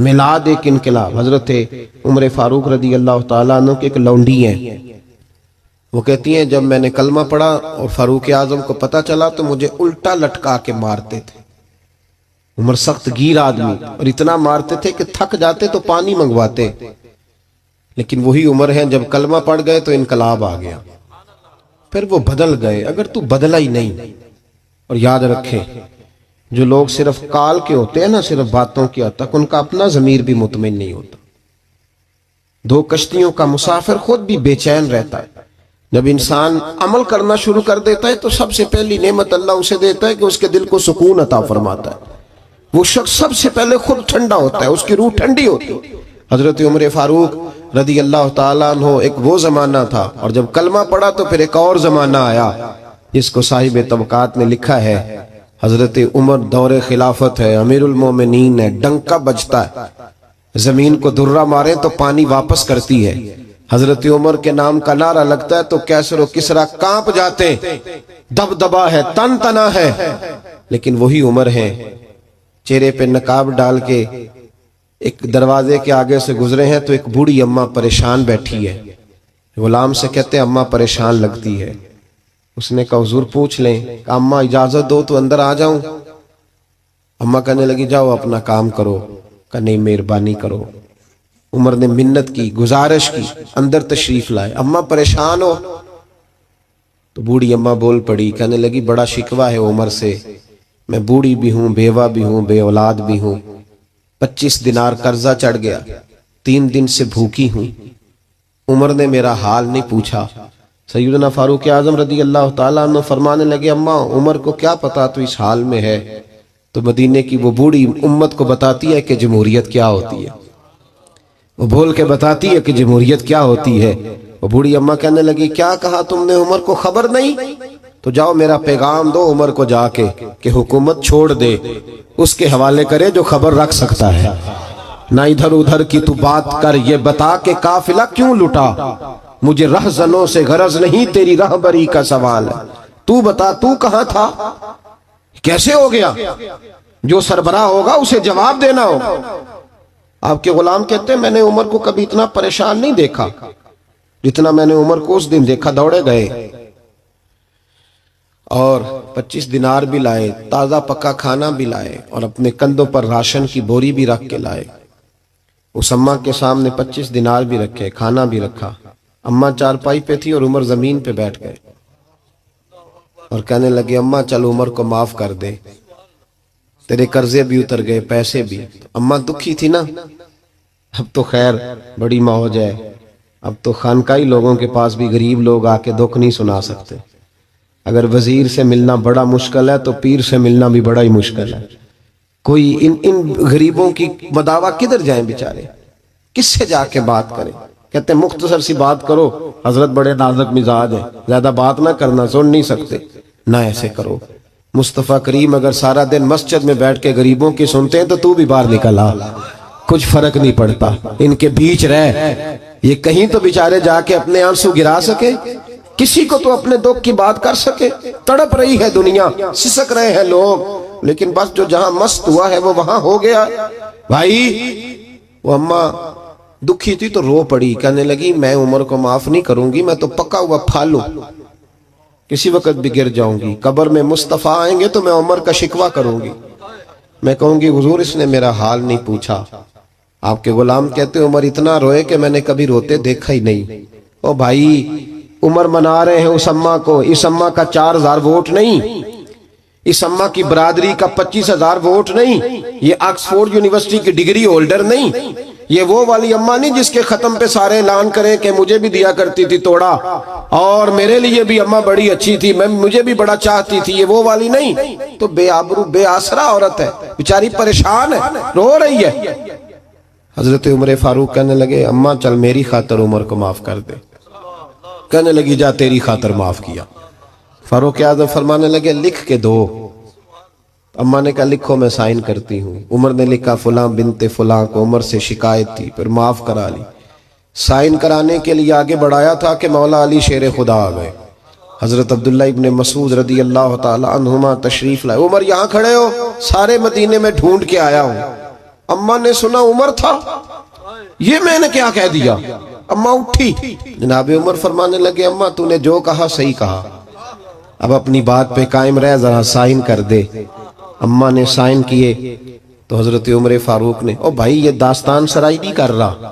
میلاد ایک انقلاب۔ حضرت عمر فاروق رضی اللہ تعالیٰ عنہ کے ایک لونڈی ہیں، وہ کہتی ہیں جب میں نے کلمہ پڑھا اور فاروق اعظم کو پتہ چلا تو مجھے الٹا لٹکا کے مارتے تھے۔ عمر سخت گیر آدمی، اور اتنا مارتے تھے کہ تھک جاتے تو پانی منگواتے، لیکن وہی عمر ہیں جب کلمہ پڑھ گئے تو انقلاب آ گیا، پھر وہ بدل گئے۔ اگر تو بدلا ہی نہیں، اور یاد رکھے جو لوگ صرف کال کے ہوتے ہیں نا، صرف باتوں کی حد تک، ان کا اپنا ضمیر بھی مطمئن نہیں ہوتا۔ دو کشتیوں کا مسافر خود بھی بے چین رہتا ہے۔ جب انسان عمل کرنا شروع کر دیتا ہے تو سب سے پہلی نعمت اللہ اسے دیتا ہے کہ اس کے دل کو سکون عطا فرماتا ہے۔ وہ شخص سب سے پہلے خود ٹھنڈا ہوتا ہے، اس کی روح ٹھنڈی ہوتی ہے۔ حضرت عمر فاروق رضی اللہ تعالیٰ عنہ ایک وہ زمانہ تھا، اور جب کلمہ پڑھا تو پھر ایک اور زمانہ آیا جس کو صاحب طبقات نے لکھا ہے حضرت عمر دور خلافت ہے، امیر المومنین ہے، ڈنکا بجتا ہے، زمین کو درہ مارے تو پانی واپس کرتی ہے۔ حضرت عمر کے نام کا نعرہ لگتا ہے تو کیسر و کسرا کانپ جاتے، دبدبا ہے، تن تنا ہے۔ لیکن وہی عمر ہے، چہرے پہ نقاب ڈال کے ایک دروازے کے آگے سے گزرے ہیں تو ایک بوڑھی اماں پریشان بیٹھی ہے۔ غلام سے کہتے ہیں اماں پریشان لگتی ہے۔ اس نے کہا حضور پوچھ لیں۔ کہ اماں اجازت دو تو اندر آ جاؤں؟ اماں کہنے لگی جاؤ اپنا کام کرو۔ کہ نہیں مہربانی کرو۔ عمر نے منت کی، گزارش کی، اندر تشریف لائے۔ اماں پریشان ہو؟ تو بوڑھی اماں بول پڑی، کہنے لگی بڑا شکوہ ہے عمر سے، میں بوڑھی بھی ہوں، بیوہ بھی ہوں، بے اولاد بھی ہوں، 25 دینار قرضہ چڑھ گیا، 3 دن سے بھوکی ہوں۔ عمر نے میرا حال نہیں پوچھا۔ سیدنا فاروق اعظم رضی اللہ تعالیٰ عنہ فرمانے لگے اماں عمر کو کیا پتا تو اس حال میں ہے؟ تو مدینے کی وہ بوڑھی امت کو بتاتی ہے کہ جمہوریت کیا ہوتی ہے، وہ بول کے بتاتی ہے کہ جمہوریت کیا ہوتی ہے۔ وہ بوڑھی اماں کہنے لگی کیا کہا تم نے عمر کو خبر نہیں؟ تو جاؤ میرا پیغام دو عمر کو جا کے کہ حکومت چھوڑ دے، اس کے حوالے کرے جو خبر رکھ سکتا ہے، نہ ادھر ادھر کی تو بات کر، یہ بتا کہ قافلہ کیوں لٹا، مجھے رہزنوں سے غرض نہیں، تیری رہبری کا سوال ہے، تو بتا تو کہاں تھا، کیسے ہو گیا؟ جو سربراہ ہوگا اسے جواب دینا ہوگا۔ آپ کے غلام کہتے ہیں میں نے عمر کو کبھی اتنا پریشان نہیں دیکھا جتنا میں نے عمر کو اس دن دیکھا۔ دوڑے گئے اور 25 دینار بھی لائے، تازہ پکا کھانا بھی لائے، اور اپنے کندھوں پر راشن کی بوری بھی رکھ کے لائے۔ اس اماں کے سامنے 25 دینار بھی رکھے، کھانا بھی رکھا۔ اماں چارپائی پہ تھی اور عمر زمین پہ بیٹھ گئے اور کہنے لگے اماں چل عمر کو معاف کر دے، تیرے قرضے بھی اتر گئے، پیسے بھی۔ اماں دکھی تھی نا، اب تو خیر بڑی موج ہے، اب تو خانقاہی لوگوں کے پاس بھی غریب لوگ آ کے دکھ نہیں سنا سکتے۔ اگر وزیر سے ملنا بڑا مشکل ہے تو پیر سے ملنا بھی بڑا ہی مشکل ہے۔ کوئی ان غریبوں کی مداوا کدھر جائیں بیچارے، کس سے جا کے بات کریں؟ کہتے ہیں مختصر سی بات کرو، حضرت بڑے نازک مزاج ہیں، زیادہ بات نہ کرنا، سن نہیں سکتے، نہ ایسے کرو۔ مصطفیٰ کریم اگر سارا دن مسجد میں بیٹھ کے غریبوں کی سنتے ہیں تو بھی باہر نکل آ، کچھ فرق نہیں پڑتا، ان کے بیچ رہ، یہ کہیں تو بیچارے جا کے اپنے آنسو گرا سکے، کسی کو تو اپنے دکھ کی بات کر سکے۔ تڑپ رہی ہے دنیا، سسک رہے ہیں لوگ، لیکن بس جو جہاں مست ہوا ہے وہ وہاں ہو گیا۔ بھائی وہ اماں دکھی تھی تو رو پڑی، کہنے لگی میں عمر کو معاف نہیں کروں گی، میں تو پکا ہوا پھالوں، کسی وقت بھی گر جاؤں گی، قبر میں مصطفیٰ آئیں گے تو میں عمر کا شکوہ کروں گی، میں کہوں گی حضور اس نے میرا حال نہیں پوچھا۔ آپ کے غلام کہتے عمر اتنا روئے کہ میں نے کبھی روتے دیکھا ہی نہیں۔ او بھائی عمر منا رہے ہیں اس اماں کو، اس اماں کا 4000 ووٹ نہیں، اس اماں کی برادری کا 25,000 ووٹ نہیں، یہ آکسفورڈ یونیورسٹی کی ڈگری ہولڈر نہیں، یہ وہ والی اماں نہیں جس کے ختم پہ سارے اعلان کریں کہ مجھے بھی دیا کرتی تھی توڑا، اور میرے لیے بھی اماں بڑی اچھی تھی، مجھے بھی بڑا چاہتی تھی، یہ وہ والی نہیں۔ تو بے آبرو بے آسرا عورت ہے، بیچاری پریشان ہے، رو رہی ہے۔ حضرت عمر فاروق کہنے لگے اماں چل میری خاطر عمر کو معاف کر دے۔ کہنے لگی جا تیری خاطر معاف کیا۔ فاروق اعظم فرمانے لگے لکھ کے دو۔ اماں نے کہا لکھو میں سائن کرتی ہوں۔ عمر نے لکھا فلاں بنت فلاں کو عمر سے شکایت تھی، پھر معاف کرا لی۔ سائن کرانے کے لیے آگے بڑھایا تھا کہ مولا علی شیر خدا آ گئے۔ حضرت عبداللہ ابن مسعود رضی اللہ تعالی عنہما تشریف لائے۔ عمر یہاں کھڑے ہو، سارے مدینے میں ڈھونڈ کے آیا ہوں، اما نے سنا عمر تھا، یہ میں نے کیا کہہ دیا؟ اما اٹھی، جناب عمر فرمانے لگے اما تو نے جو کہا صحیح کہا، اب اپنی بات پہ قائم رہ، ذرا سائن کر دے۔ اما نے سائن کیے تو حضرت عمر فاروق نے، او بھائی یہ داستان سرائی نہیں کر رہا،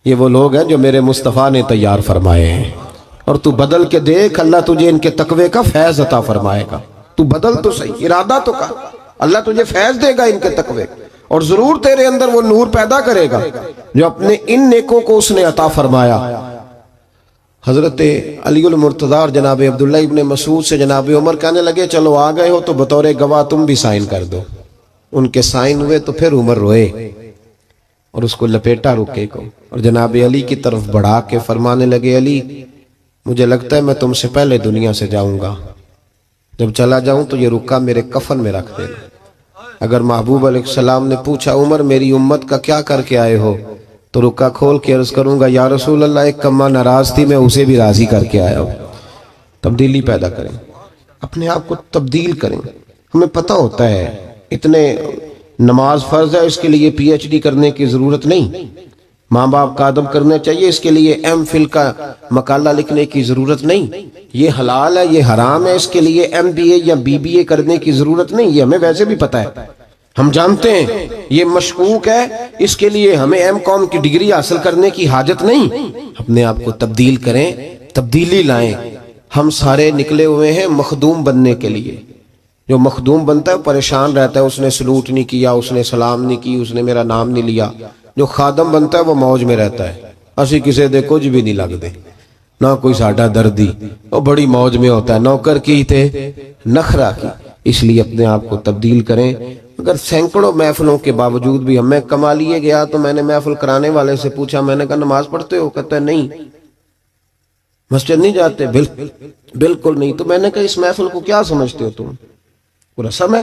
یہ وہ لوگ ہیں جو میرے مصطفیٰ نے تیار فرمائے ہیں، اور تو بدل کے دیکھ، اللہ تجھے ان کے تقوی کا فیض عطا فرمائے گا۔ تو بدل تو صحیح، ارادہ تو کر، اللہ تجھے فیض دے گا ان کے تقوی، اور ضرور تیرے اندر وہ نور پیدا کرے گا جو اپنے ان نیکوں کو اس نے عطا فرمایا۔ حضرت علی المرتضیٰ اور جناب عبداللہ ابن مسعود سے جناب عمر کہنے لگے چلو آ گئے ہو تو بطور گواہ تم بھی سائن کر دو۔ ان کے سائن ہوئے تو پھر عمر روئے اور اس کو لپیٹا رکے کو، اور جناب علی کی طرف بڑھا کے فرمانے لگے علی مجھے لگتا ہے میں تم سے پہلے دنیا سے جاؤں گا، جب چلا جاؤں تو یہ رکا میرے کفن میں رکھ دینا۔ اگر محبوب علیہ السلام نے پوچھا عمر میری امت کا کیا کر کے آئے ہو، تو رکا کھول کے عرض کروں گا یا رسول اللہ ایک کما ناراض تھی میں اسے بھی راضی کر کے آیا ہوں۔ تبدیلی پیدا کریں، اپنے آپ کو تبدیل کریں۔ ہمیں پتہ ہوتا ہے اتنے نماز فرض ہے، اس کے لیے پی ایچ ڈی کرنے کی ضرورت نہیں، ماں باپ کا ادب کرنا چاہیے، اس کے لیے ایم فل کا مقالہ لکھنے کی ضرورت نہیں، یہ حلال ہے یہ حرام ہے، اس کے لیے ایم بی اے یا بی بی اے کرنے کی ضرورت نہیں، یہ ہمیں ویسے بھی پتہ ہے، ہم جانتے ہیں یہ مشکوک ہے، اس کے لیے ہمیں ایم کام کی ڈگری حاصل کرنے کی حاجت نہیں۔ اپنے آپ کو تبدیل کریں، تبدیلی لائیں۔ ہم سارے نکلے ہوئے ہیں مخدوم بننے کے لیے۔ جو مخدوم بنتا ہے پریشان رہتا ہے، اس نے سلوٹ نہیں کیا، اس نے سلام نہیں کی، اس نے میرا نام نہیں لیا۔ جو خادم بنتا ہے وہ موج میں رہتا ہے، اسی کسی دے کچھ بھی نہیں لگ دے، نہ کوئی ساڈا دردی، وہ بڑی موج میں ہوتا ہے، نوکر کی تے نخرہ کی۔ اس لیے اپنے آپ کو تبدیل کریں۔ اگر سینکڑوں محفلوں کے باوجود بھی ہمیں کما لیے گیا تو میں نے محفل کرانے والے سے پوچھا، میں نے کہا نماز پڑھتے ہو؟ کہتا ہے نہیں۔ مسجد نہیں جاتے؟ بالکل نہیں۔ تو میں نے کہا اس محفل کو کیا سمجھتے ہو تم؟ وہ رسم ہے؟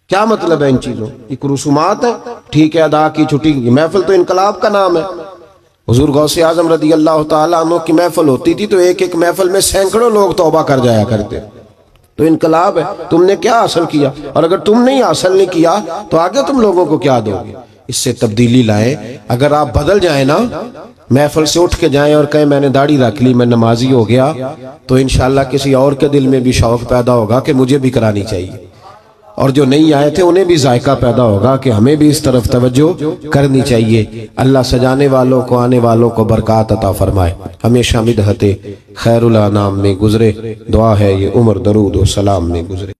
کیا مطلب ہے ان چیزوں؟ یہ رسومات ہے، ٹھیک ہے ادا کی چھٹی کی۔ محفل تو انقلاب کا نام ہے۔ حضور غوث اعظم رضی اللہ تعالیٰ عنہ کی محفل ہوتی تھی تو ایک ایک محفل میں سینکڑوں لوگ توبہ کر جایا کرتے، تو انقلاب ہے۔ تم نے کیا حاصل کیا؟ اور اگر تم نہیں حاصل نہیں کیا تو آگے تم لوگوں کو کیا دو گے؟ اس سے تبدیلی لائیں۔ اگر آپ بدل جائیں نا، محفل سے اٹھ کے جائیں اور کہیں میں نے داڑھی رکھ لی، میں نمازی ہو گیا، تو انشاءاللہ کسی اور کے دل میں بھی شوق پیدا ہوگا کہ مجھے بھی کرانی چاہیے، اور جو نہیں آئے تھے انہیں بھی ذائقہ پیدا ہوگا کہ ہمیں بھی اس طرف توجہ کرنی چاہیے۔ اللہ سجانے والوں کو، آنے والوں کو برکات عطا فرمائے، ہمیشہ مدحت خیر الانام میں گزرے۔ دعا ہے یہ عمر درود و سلام میں گزرے۔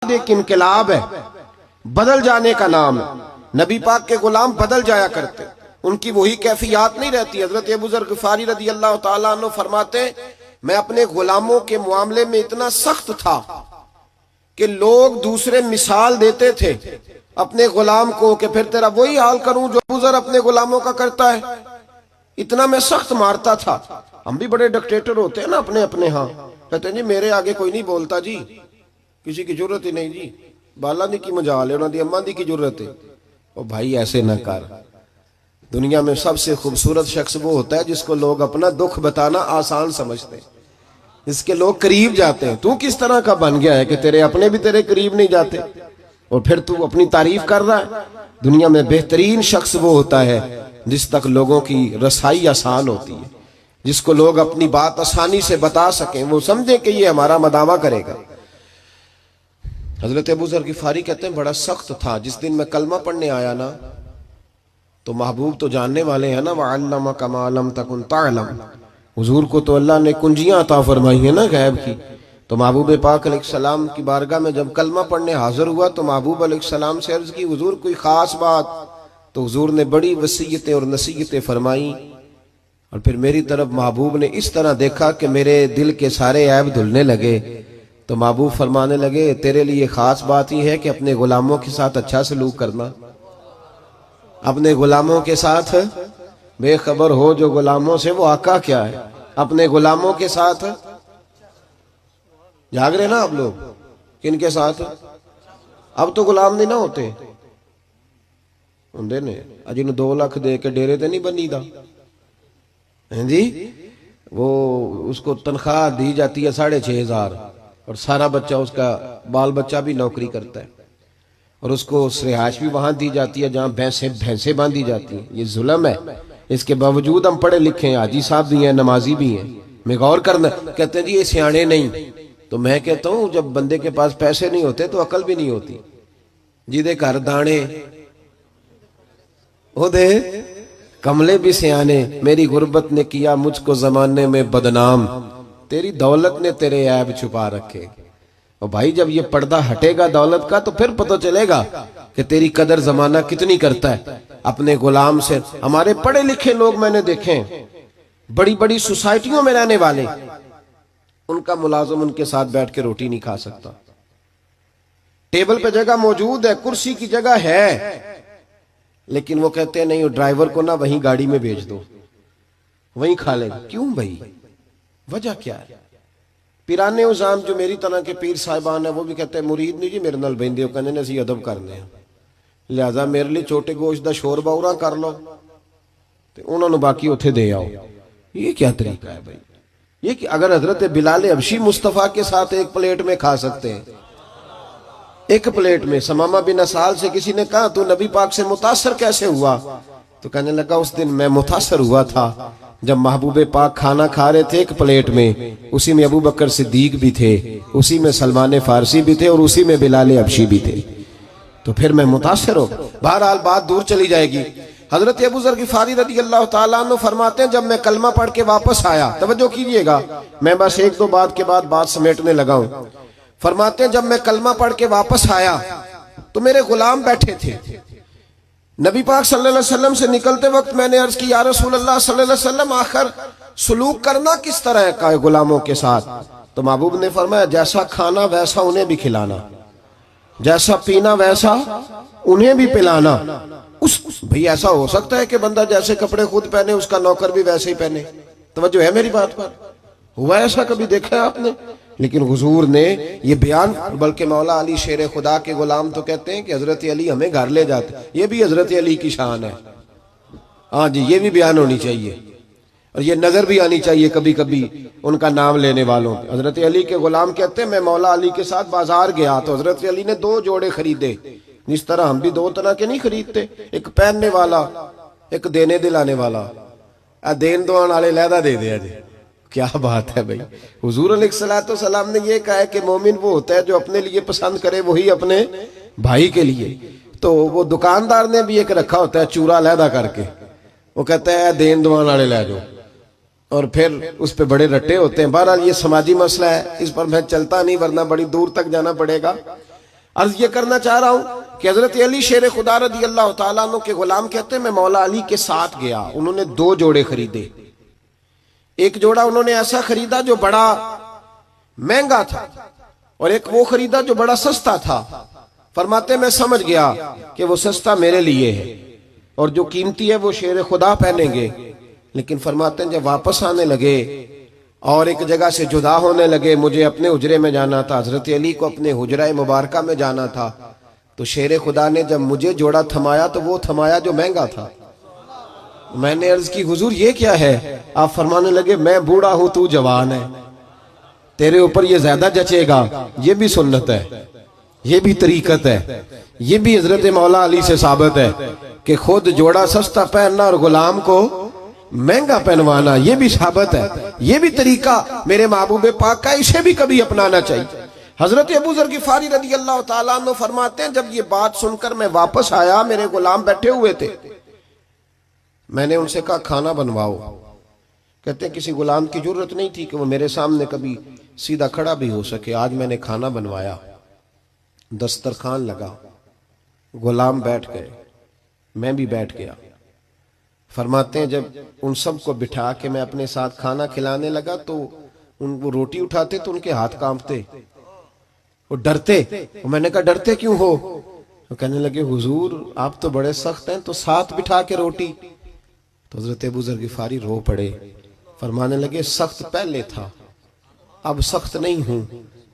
ایک انقلاب ہے، بدل جانے کا نام ہے۔ نبی پاک کے غلام بدل جایا کرتے، ان کی وہی کیفیات نہیں رہتی۔ حضرت ابو ذر غفاری رضی اللہ تعالیٰ عنہ فرماتے میں اپنے غلاموں کے معاملے میں اتنا سخت تھا کہ لوگ دوسرے مثال دیتے تھے اپنے غلام کو کہ پھر تیرا وہی حال کروں جو ابو ذر اپنے غلاموں کا کرتا ہے۔ اتنا میں سخت مارتا تھا۔ ہم بھی بڑے ڈکٹیٹر ہوتے ہیں نا اپنے اپنے ہاں، کہتے ہیں جی میرے آگے کوئی نہیں بولتا جی، کسی کی ضرورت ہی نہیں جی، بالا دی کی مجال ہے، انہوں دی اماں دی کی ضرورت ہے۔ او بھائی ایسے نہ کر۔ دنیا میں سب سے خوبصورت شخص وہ ہوتا ہے جس کو لوگ اپنا دکھ بتانا آسان سمجھتے ہیں، جس کے لوگ قریب جاتے ہیں۔ تو کس طرح کا بن گیا ہے کہ تیرے اپنے بھی تیرے قریب نہیں جاتے، اور پھر تو اپنی تعریف کر رہا ہے۔ دنیا میں بہترین شخص وہ ہوتا ہے جس تک لوگوں کی رسائی آسان ہوتی ہے، جس کو لوگ اپنی بات آسانی سے بتا سکیں، وہ سمجھیں کہ یہ ہمارا مداوع کرے گا۔ حضرت ابو ذر غفاری کہتے ہیں بڑا سخت تھا۔ جس دن میں کلمہ پڑھنے آیا نا تو محبوب تو جاننے والے ہیں نا، وَعَلَّمَكَ مَا لَمْ تَكُنْ تَعْلَمْ، حضور کو تو اللہ نے کنجیاں عطا فرمائی ہیں نا غیب کی۔ تو محبوب پاک علیہ السلام کی بارگاہ میں جب کلمہ پڑھنے حاضر ہوا تو محبوب علیہ السلام سے عرض کی حضور کوئی خاص بات؟ تو حضور نے بڑی وصیتیں اور نصیحتیں فرمائیں، اور پھر میری طرف محبوب نے اس طرح دیکھا کہ میرے دل کے سارے عیب دھلنے لگے۔ تو محبوب فرمانے لگے تیرے لیے خاص بات یہ ہے کہ اپنے غلاموں کے ساتھ اچھا سلوک کرنا، اپنے غلاموں کے ساتھ بے خبر ہو جو غلاموں سے وہ آقا کیا ہے۔ اپنے غلاموں کے ساتھ جاگ رہے نا آپ لوگ، کن کے ساتھ؟ اب تو غلام نہیں نہ ہوتے ہوندے نے، جن 2 لاکھ دے کے ڈیرے تے نہیں بنی دا جی، وہ اس کو تنخواہ دی جاتی ہے 6,500 اور سارا بچہ اس کا بال بچہ بھی نوکری کرتا ہے۔ اور اس کو رہائش بھی وہاں دی جاتی ہے جہاں بھینسیں باندھی جاتی ہیں. یہ ظلم ہے. اس کے باوجود ہم پڑھے لکھے ہیں, حاجی صاحب بھی ہیں, نمازی بھی ہیں. میں غور کرنا, کہتے ہیں جی یہ سیانے نہیں. تو میں کہتا ہوں جب بندے کے پاس پیسے نہیں ہوتے تو عقل بھی نہیں ہوتی. جی دے گھر دانے او دے کملے بھی سیانے, میری غربت نے کیا مجھ کو زمانے میں بدنام, تیری دولت نے تیرے عیب چھپا رکھے. اور بھائی جب یہ پردہ ہٹے گا دولت کا تو پھر پتہ چلے گا کہ تیری قدر زمانہ کتنی کرتا ہے. اپنے غلام سے, ہمارے پڑھے لکھے لوگ میں نے دیکھے ہیں, بڑی بڑی سوسائٹیوں میں رہنے والے, ان کا ملازم ان کے ساتھ بیٹھ کے روٹی نہیں کھا سکتا. ٹیبل پہ جگہ موجود ہے, کرسی کی جگہ ہے, لیکن وہ کہتے ہیں نہیں, ڈرائیور کو نہ وہیں گاڑی میں بھیج دو, وہیں کھا لے. کیوں بھائی, وجہ کیا ہے؟ پیرانے عظام جو میری طرح کے پیر صاحبان ہیں وہ بھی کہتے ہیں مرید نہیں جی میرے نال بہندے ہو, کہنے اسی ادب کرنے ہیں, لہذا میرے لیے چھوٹے گوشت دا شوربا اورا کر لو تے انہوں نے باقی اتھے دے آؤ. یہ کیا طریقہ ہے بھائی؟ یہ کہ اگر حضرت بلال حبشی مصطفیٰ کے ساتھ ایک پلیٹ میں کھا سکتے ہیں, ایک پلیٹ میں. سمامہ بن اسال سے کسی نے کہا تو نبی پاک سے متاثر کیسے ہوا؟ تو کہنے لگا اس دن میں متاثر ہوا تھا جب محبوب پاک کھانا کھا رہے تھے ایک پلیٹ میں, اسی میں ابو بکر صدیق بھی تھے, اسی میں سلمان فارسی بھی تھے, اور اسی میں بلال حبشی بھی تھے, تو پھر میں متاثر ہو. بہرحال بات دور چلی جائے گی. حضرت ابو ذر غفاری رضی اللہ تعالیٰ عنہ فرماتے ہیں جب میں کلمہ پڑھ کے واپس آیا, توجہ کیجئے گا, میں بس ایک دو بات کے بعد بات سمیٹنے لگا ہوں. فرماتے ہیں جب میں کلمہ پڑھ کے واپس آیا تو میرے غلام بیٹھے تھے. نبی پاک صلی اللہ علیہ وسلم سے نکلتے وقت میں نے عرض کی یا رسول اللہ صلی اللہ علیہ وسلم آخر سلوک کرنا کس طرح کا ہے غلاموں کے ساتھ؟ تو محبوب نے فرمایا جیسا کھانا ویسا انہیں بھی کھلانا, جیسا پینا ویسا انہیں بھی پلانا. بھئی ایسا ہو سکتا ہے کہ بندہ جیسے کپڑے خود پہنے اس کا نوکر بھی ویسے ہی پہنے؟ توجہ ہے میری بات پر؟ ہوا ایسا کبھی دیکھا ہے آپ نے؟ لیکن حضور نے یہ بیان, بلکہ مولا علی شیر خدا کے غلام تو کہتے ہیں کہ حضرت علی ہمیں گھر لے جاتے, یہ بھی حضرت علی کی شان ہے. ہاں جی, یہ بھی بیان ہونی چاہیے, اور یہ نظر بھی آنی چاہیے کبھی کبھی ان کا نام لینے والوں. حضرت علی کے غلام کہتے ہیں میں مولا علی کے ساتھ بازار گیا تو حضرت علی نے 2 جوڑے خریدے, جس طرح ہم بھی 2 طرح کے نہیں خریدتے, ایک پہننے والا ایک دینے دلانے والا. دین دوان والے لہدہ دے دیا جی, کیا بات ہے بھئی. حضور علیہ السلام نے یہ کہا ہے کہ مومن وہ ہوتا ہے جو اپنے لیے پسند کرے وہی اپنے بھائی کے لیے. تو وہ دکاندار نے بھی ایک رکھا ہوتا ہے چورا لہدہ کر کے, وہ کہتا ہے دین دوان والے لے جاؤ, اور پھر اس پہ بڑے رٹے ہوتے ہیں. بہرحال یہ سماجی مسئلہ ہے, اس پر میں چلتا نہیں ورنہ بڑی دور تک جانا پڑے گا. عرض یہ کرنا چاہ رہا ہوں کہ حضرت علی شیر خدا رضی اللہ تعالیٰ عنہ کے غلام کہتے ہیں میں مولا علی کے ساتھ گیا, انہوں نے 2 جوڑے خریدے. ایک جوڑا انہوں نے ایسا خریدا جو بڑا مہنگا تھا, اور ایک وہ خریدا جو بڑا سستا تھا. فرماتے میں سمجھ گیا کہ وہ سستا میرے لیے ہے اور جو قیمتی ہے وہ شیر خدا پہنیں گے. لیکن فرماتے ہیں جب واپس آنے لگے اور ایک جگہ سے جدا ہونے لگے, مجھے اپنے حجرے میں جانا تھا, حضرت علی کو اپنے حجرہ مبارکہ میں جانا تھا, تو شیر خدا نے جب مجھے جوڑا تھمایا تو وہ تھمایا جو مہنگا تھا. میں نے عرض کی حضور یہ کیا ہے؟ آپ فرمانے لگے میں بوڑھا ہوں تو جوان ہے, تیرے اوپر یہ زیادہ جچے گا. یہ بھی سنت ہے, یہ بھی طریقت ہے, یہ بھی حضرت مولا علی سے ثابت ہے کہ خود جوڑا سستا پہننا اور غلام کو مہنگا پہنوانا, یہ بھی ثابت ہے. یہ بھی طریقہ میرے محبوب پاک کا, اسے بھی کبھی اپنانا چاہیے. حضرت ابو ذر غفاری رضی اللہ تعالیٰ عنہ فرماتے ہیں جب یہ بات سن کر میں واپس آیا, میرے غلام بیٹھے ہوئے تھے, میں نے ان سے کہا کھانا بنواؤ. کہتے ہیں کسی غلام کی ضرورت نہیں تھی کہ وہ میرے سامنے کبھی سیدھا کھڑا بھی ہو سکے. آج میں نے کھانا بنوایا, دسترخوان لگا, غلام بیٹھ گئے, میں بھی بیٹھ گیا. فرماتے ہیں جب ان سب کو بٹھا کے میں اپنے ساتھ کھانا کھلانے لگا تو وہ روٹی اٹھاتے تو ان کے ہاتھ کانپتے, وہ ڈرتے. میں نے کہا ڈرتے کیوں ہو؟ وہ کہنے لگے حضور آپ تو بڑے سخت ہیں, تو ساتھ بٹھا کے روٹی. تو حضرت ابو ذر غفاری رو پڑے, فرمانے لگے سخت پہلے تھا اب سخت نہیں ہوں.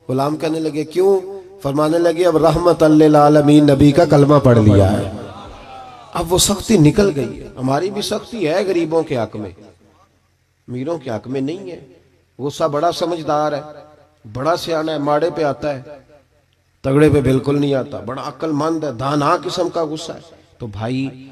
غلام کہنے لگے کیوں؟ فرمانے لگے اب رحمت للعالمین نبی کا کلمہ پڑھ لیا ہے, اب وہ سختی نکل گئی ہے. ہماری بھی سختی ہے غریبوں کے حق میں, میروں کے حق میں نہیں ہے. غصہ بڑا سمجھدار ہے, بڑا سیانا ہے, ماڑے پہ آتا ہے, تگڑے پہ بالکل نہیں آتا، بڑا عقل مند ہے، دانا قسم کا غصہ ہے۔ تو بھائی